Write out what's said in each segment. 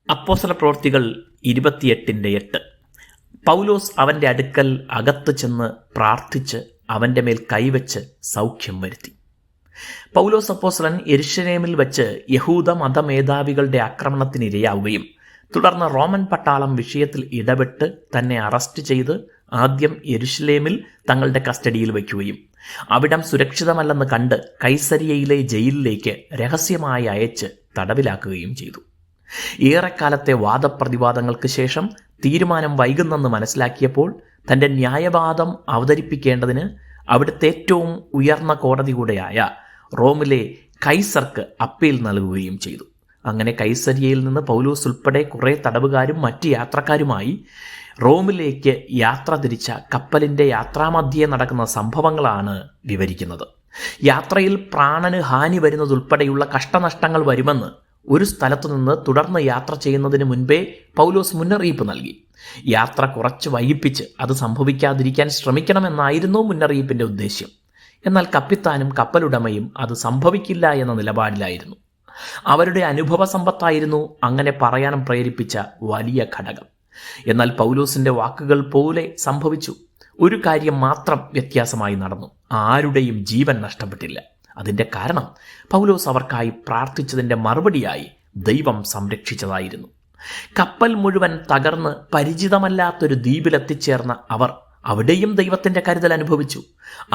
അപ്പോസ്തലപ്രവൃത്തികൾ 28:8. പൗലോസ് അവൻ്റെ അടുക്കൽ അകത്ത് ചെന്ന് പ്രാർത്ഥിച്ച് അവൻ്റെ മേൽ കൈവച്ച് സൗഖ്യം വരുത്തി. പൗലോസ് അപ്പോസ്തലൻ യെരുശലേമിൽ വച്ച് യഹൂദ മതമേധാവികളുടെ ആക്രമണത്തിനിരയാവുകയും തുടർന്ന് റോമൻ പട്ടാളം വിഷയത്തിൽ ഇടപെട്ട് തന്നെ അറസ്റ്റ് ചെയ്ത് ആദ്യം യെരുശലേമിൽ തങ്ങളുടെ കസ്റ്റഡിയിൽ വയ്ക്കുകയും അവിടം സുരക്ഷിതമല്ലെന്ന് കണ്ട് കൈസരിയയിലെ ജയിലിലേക്ക് രഹസ്യമായി അയച്ച് തടവിലാക്കുകയും ചെയ്തു. ഏറെക്കാലത്തെ വാദപ്രതിവാദങ്ങൾക്ക് ശേഷം തീരുമാനം വൈകുന്നെന്ന് മനസ്സിലാക്കിയപ്പോൾ തൻ്റെ ന്യായവാദം അവതരിപ്പിക്കേണ്ടതിന് അവിടുത്തെ ഏറ്റവും ഉയർന്ന കോടതി കൂടെയായ റോമിലെ കൈസർക്ക് അപ്പീൽ നൽകുകയും ചെയ്തു. അങ്ങനെ കൈസരിയയിൽ നിന്ന് പൗലോസ് ഉൾപ്പെടെ കുറേ തടവുകാരും മറ്റ് യാത്രക്കാരുമായി റോമിലേക്ക് യാത്ര തിരിച്ച കപ്പലിൻ്റെ യാത്രാമധ്യേ നടക്കുന്ന സംഭവങ്ങളാണ് വിവരിക്കുന്നത്. യാത്രയിൽ പ്രാണന് ഹാനി വരുന്നതുൾപ്പെടെയുള്ള കഷ്ടനഷ്ടങ്ങൾ വരുമെന്ന് ഒരു സ്ഥലത്തു നിന്ന് തുടർന്ന് യാത്ര ചെയ്യുന്നതിന് മുൻപേ പൗലോസ് മുന്നറിയിപ്പ് നൽകി. യാത്ര കുറച്ച് വൈകിപ്പിച്ച് അത് സംഭവിക്കാതിരിക്കാൻ ശ്രമിക്കണമെന്നായിരുന്നു മുന്നറിയിപ്പിൻ്റെ ഉദ്ദേശ്യം. എന്നാൽ കപ്പിത്താനും കപ്പലുടമയും അത് സംഭവിക്കില്ല എന്ന നിലപാടിലായിരുന്നു. അവരുടെ അനുഭവ സമ്പത്തായിരുന്നു അങ്ങനെ പറയാനും പ്രേരിപ്പിച്ച വലിയ ഘടകം. എന്നാൽ പൗലോസിൻ്റെ വാക്കുകൾ പോലെ സംഭവിച്ചു. ഒരു കാര്യം മാത്രം വ്യത്യാസമായി നടന്നു. ആരുടെയും ജീവൻ നഷ്ടപ്പെട്ടില്ല. അതിൻ്റെ കാരണം പൗലോസ് അവർക്കായി പ്രാർത്ഥിച്ചതിൻ്റെ മറുപടിയായി ദൈവം സംരക്ഷിച്ചതായിരുന്നു. കപ്പൽ മുഴുവൻ തകർന്ന് പരിചിതമല്ലാത്തൊരു ദ്വീപിലെത്തിച്ചേർന്ന അവർ അവിടെയും ദൈവത്തിൻ്റെ കരുതൽ അനുഭവിച്ചു.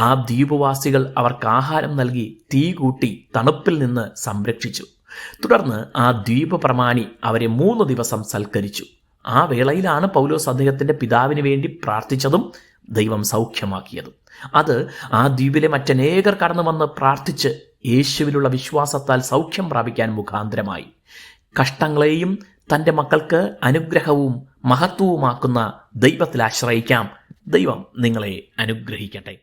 ആ ദ്വീപുവാസികൾ അവർക്ക് ആഹാരം നൽകി തീ കൂട്ടി തണുപ്പിൽ നിന്ന് സംരക്ഷിച്ചു. തുടർന്ന് ആ ദ്വീപ് പ്രമാണി അവരെ 3 ദിവസം സൽക്കരിച്ചു. ആ വേളയിലാണ് പൗലോസ് അദ്ദേഹത്തിൻ്റെ പിതാവിന് വേണ്ടി പ്രാർത്ഥിച്ചതും ദൈവം സൗഖ്യമാക്കിയതും. അത് ആ ദ്വീപിലെ മറ്റനേകർ കടന്നു വന്ന് പ്രാർത്ഥിച്ച് യേശുവിലുള്ള വിശ്വാസത്താൽ സൗഖ്യം പ്രാപിക്കാൻ മുഖാന്തരമായി. കഷ്ടങ്ങളെയും തൻ്റെ മക്കൾക്ക് അനുഗ്രഹവും മഹത്വവുമാക്കുന്ന ദൈവത്തിൽ ആശ്രയിക്കാം. ദൈവം നിങ്ങളെ അനുഗ്രഹിക്കട്ടെ.